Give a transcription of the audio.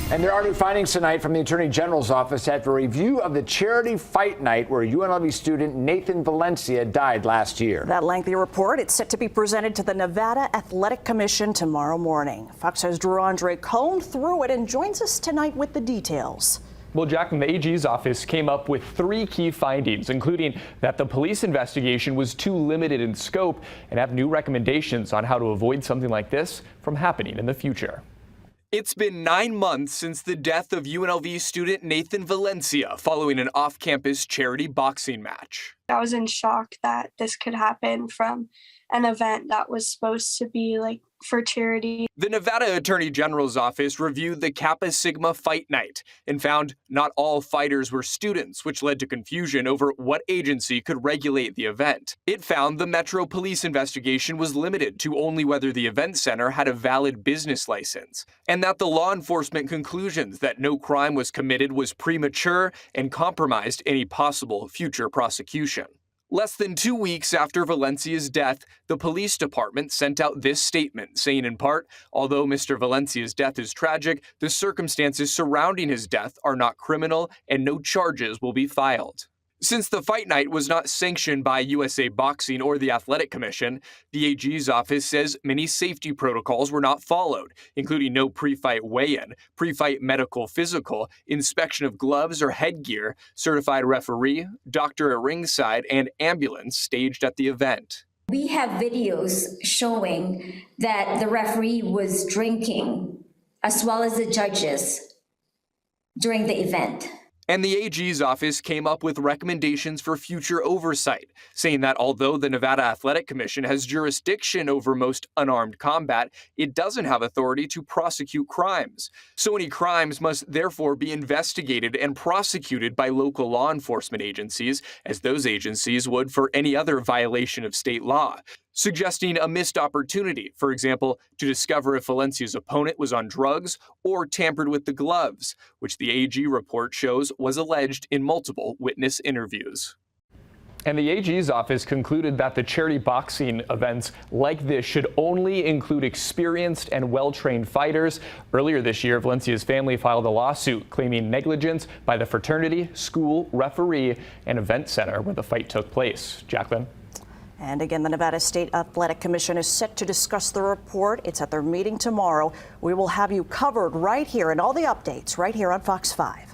And there are new findings tonight from the Attorney General's office after a review of the charity fight night where UNLV student Nathan Valencia died last year. That lengthy report, it's set to be presented to the Nevada Athletic Commission tomorrow morning. Fox 5's Drew Andre combed through it and joins us tonight with the details. Well, Jacqueline, the AG's office came up with 3 key findings, including that the police investigation was too limited in scope and have new recommendations on how to avoid something like this from happening in the future. It's been 9 months since the death of UNLV student Nathan Valencia following an off-campus charity boxing match. I was in shock that this could happen from an event that was supposed to be for charity. The Nevada Attorney General's office reviewed the Kappa Sigma fight night and found not all fighters were students, which led to confusion over what agency could regulate the event. It found the Metro Police investigation was limited to only whether the event center had a valid business license, and that the law enforcement conclusions that no crime was committed was premature and compromised any possible future prosecution. Less than 2 weeks after Valencia's death, the police department sent out this statement, saying in part, although Mr. Valencia's death is tragic, the circumstances surrounding his death are not criminal and no charges will be filed. Since the fight night was not sanctioned by USA Boxing or the Athletic Commission, the AG's office says many safety protocols were not followed, including no pre-fight weigh-in, pre-fight medical physical, inspection of gloves or headgear, certified referee, doctor at ringside, and ambulance staged at the event. We have videos showing that the referee was drinking, as well as the judges, during the event. And the AG's office came up with recommendations for future oversight, saying that although the Nevada Athletic Commission has jurisdiction over most unarmed combat, it doesn't have authority to prosecute crimes. So any crimes must therefore be investigated and prosecuted by local law enforcement agencies, as those agencies would for any other violation of state law, suggesting a missed opportunity, for example, to discover if Valencia's opponent was on drugs or tampered with the gloves, which the AG report shows was alleged in multiple witness interviews. And the AG's office concluded that the charity boxing events like this should only include experienced and well-trained fighters. Earlier this year, Valencia's family filed a lawsuit claiming negligence by the fraternity, school, referee, and event center where the fight took place. Jacqueline? And again, the Nevada State Athletic Commission is set to discuss the report. It's at their meeting tomorrow. We will have you covered right here and all the updates right here on Fox 5.